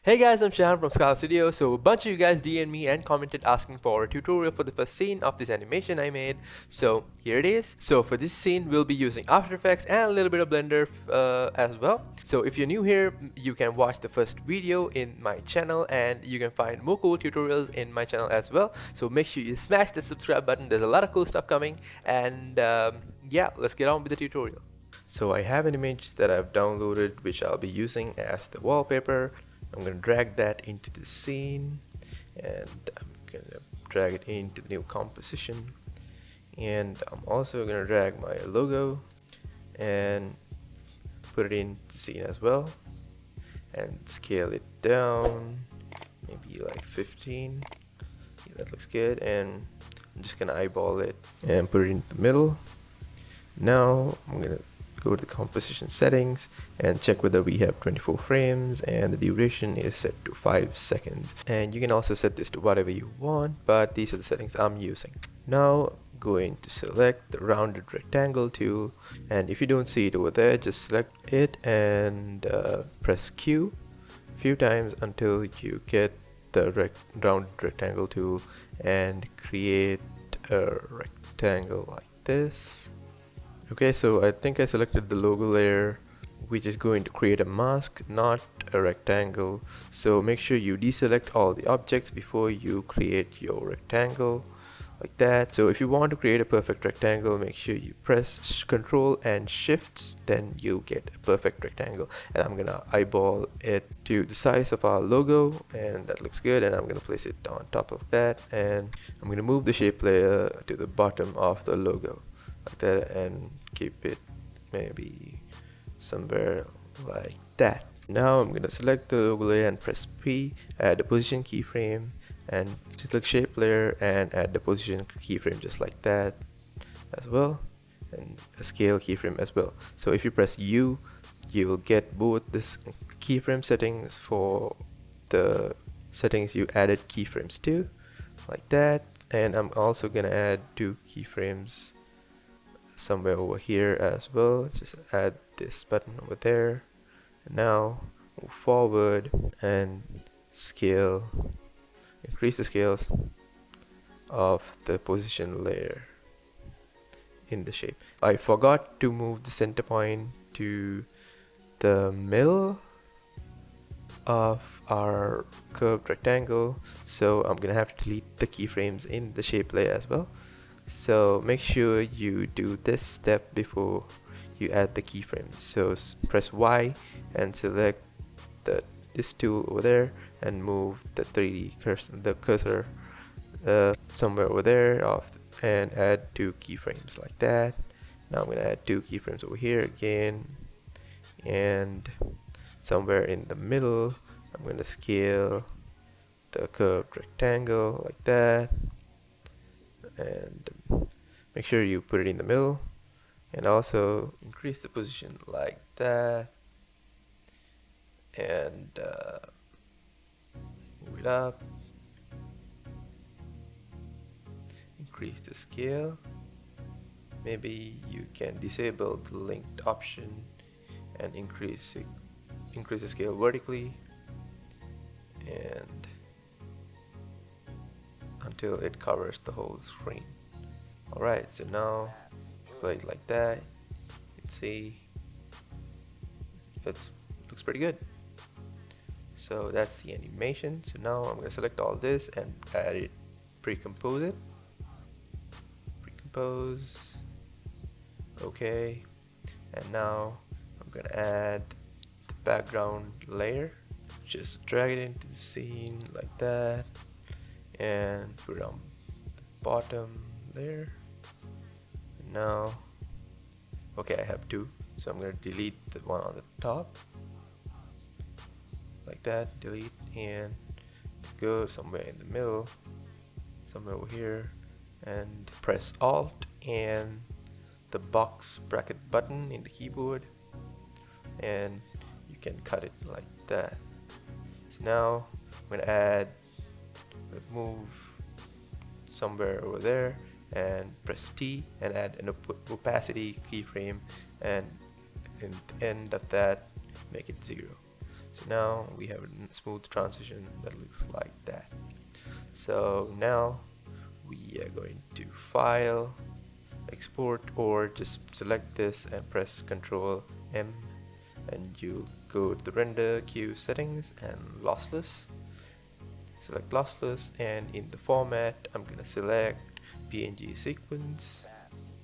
Hey guys, I'm Shahan from Scala Studio. So a bunch of you guys DM'd me and commented asking for a tutorial for the first scene of this animation I made. So here it is. So for this scene, we'll be using After Effects and a little bit of Blender as well. So if you're new here, you can watch the first video in my channel and you can find more cool tutorials in my channel as well. So make sure you smash the subscribe button. There's a lot of cool stuff coming, and yeah, let's get on with the tutorial. So I have an image that I've downloaded which I'll be using as the wallpaper. I'm going to drag that into the scene, and I'm going to drag it into the new composition, and I'm also going to drag my logo and put it in the scene as well, and scale it down maybe like 15. Yeah, that looks good, and I'm just going to eyeball it and put it in the middle. Now I'm going to go to the composition settings and check whether we have 24 frames, and the duration is set to 5 seconds, and you can also set this to whatever you want, but these are the settings I'm using. Now going to select the rounded rectangle tool, and if you don't see it over there, just select it and press Q a few times until you get the rounded rectangle tool and create a rectangle like this. Okay, so I think I selected the logo layer, which is going to create a mask, not a rectangle. So make sure you deselect all the objects before you create your rectangle, like that. So if you want to create a perfect rectangle, make sure you press Ctrl and Shift, then you'll get a perfect rectangle. And I'm gonna eyeball it to the size of our logo, and that looks good, and I'm gonna place it on top of that, and I'm gonna move the shape layer to the bottom of the logo like that, and keep it maybe somewhere like that. Now I'm gonna select the logo layer and press P, add the position keyframe, and select shape layer and add the position keyframe just like that as well, and a scale keyframe as well. So if you press U, you'll get both this keyframe settings for the settings you added keyframes to, like that. And I'm also gonna add 2 keyframes somewhere over here as well. Just add this button over there, and now move forward and scale, increase the scales of the position layer in the shape. I forgot to move the center point to the middle of our curved rectangle, so I'm gonna have to delete the keyframes in the shape layer as well. So make sure you do this step before you add the keyframes. So press Y and select this tool over there and move the 3D cursor somewhere over there and add 2 keyframes like that. Now I'm gonna add 2 keyframes over here again, and somewhere in the middle I'm gonna scale the curved rectangle like that, and make sure you put it in the middle, and also increase the position like that, and move it up, increase the scale. Maybe you can disable the linked option and increase the scale vertically, and until it covers the whole screen. Alright, so now play it like that. You can see it looks pretty good. So that's the animation. So now I'm going to select all this and add it, pre-compose it. Pre-compose. Okay. And now I'm going to add the background layer. Just drag it into the scene like that, and put it on the bottom there. Now, okay, I have 2, so I'm going to delete the one on the top like that, delete, and go somewhere in the middle, somewhere over here, and press Alt and the box bracket button in the keyboard, and you can cut it like that. So now I'm going to move somewhere over there and press T and add an opacity keyframe, and in the end of that make it 0. So now we have a smooth transition that looks like that. So now we are going to file, export, or just select this and press Ctrl M, and you'll go to the render queue settings and lossless. Select lossless, and in the format I'm gonna select PNG sequence,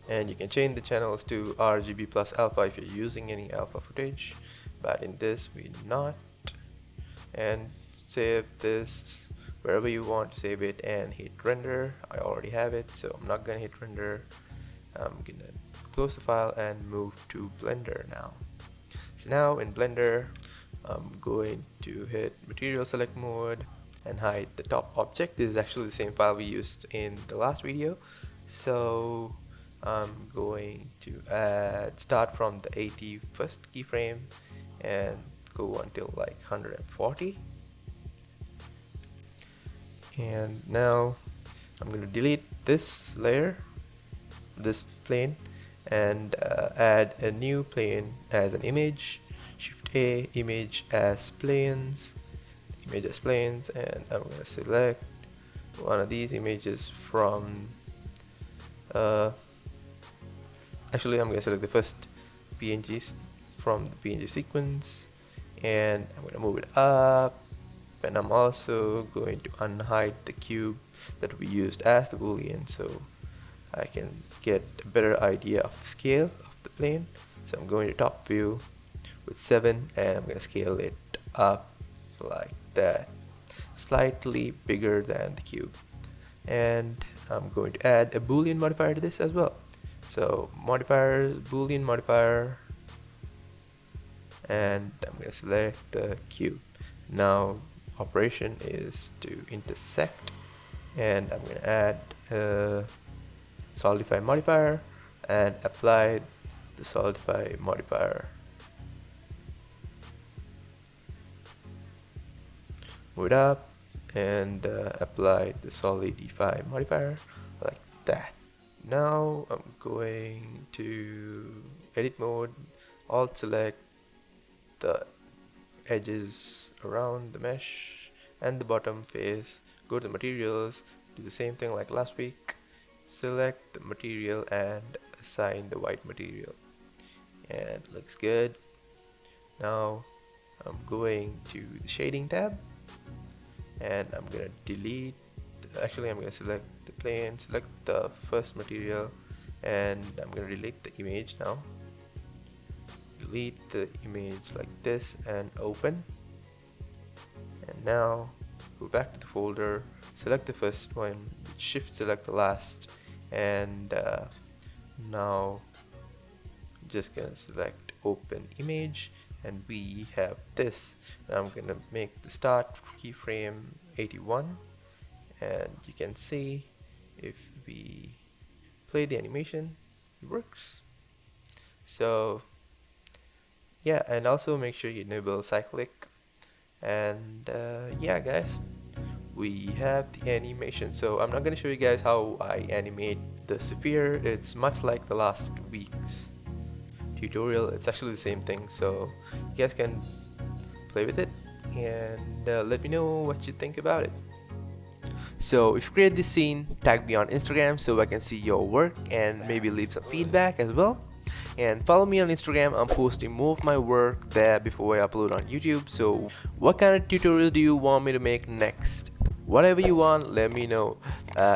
and you can change the channels to RGB plus alpha if you're using any alpha footage, but in this we're not. And save this wherever you want to save it and hit render. I already have it, so I'm not gonna hit render. I'm gonna close the file and move to Blender now. So now in Blender I'm going to hit material select mode and hide the top object. This is actually the same file we used in the last video. So I'm going to start from the 81st keyframe and go until like 140. And now I'm going to delete this layer, this plane, and add a new plane as an image. Shift A, image as planes, and I'm going to select one of these images from actually I'm going to select the first PNGs from the PNG sequence, and I'm going to move it up, and I'm also going to unhide the cube that we used as the boolean so I can get a better idea of the scale of the plane. So I'm going to top view with 7, and I'm going to scale it up like that, slightly bigger than the cube. And I'm going to add a boolean modifier to this as well. So modifier, boolean modifier, and I'm going to select the cube. Now operation is to intersect, and I'm going to add a solidify modifier and apply the solidify modifier. Move it up and apply the solidify modifier like that. Now I'm going to edit mode, alt select the edges around the mesh and the bottom face, go to the materials, do the same thing like last week, select the material and assign the white material, and it looks good. Now I'm going to the shading tab, and I'm gonna delete, actually I'm gonna select the plane, select the first material, and I'm gonna delete the image now. Delete the image like this and open. And now go back to the folder, select the first one, shift select the last, and now just gonna select open image, and we have this. And I'm gonna make the start keyframe 81, and you can see if we play the animation, it works. So yeah, and also make sure you enable cyclic. And yeah guys, we have the animation. So I'm not going to show you guys how I animate the sphere. It's much like the last week's tutorial. It's actually the same thing, so you guys can play with it and let me know what you think about it. So if you create this scene, tag me on Instagram so I can see your work and maybe leave some feedback as well. And follow me on Instagram. I'm posting more of my work there before I upload on YouTube. So what kind of tutorials do you want me to make next? Whatever you want, let me know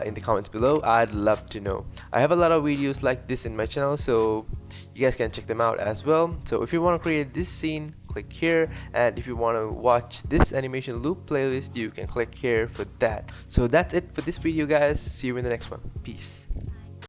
in the comments below. I'd love to know. I have a lot of videos like this in my channel, so you guys can check them out as well. So if you want to create this scene, click here, and if you want to watch this animation loop playlist, you can click here for that. So that's it for this video guys. See you in the next one. Peace.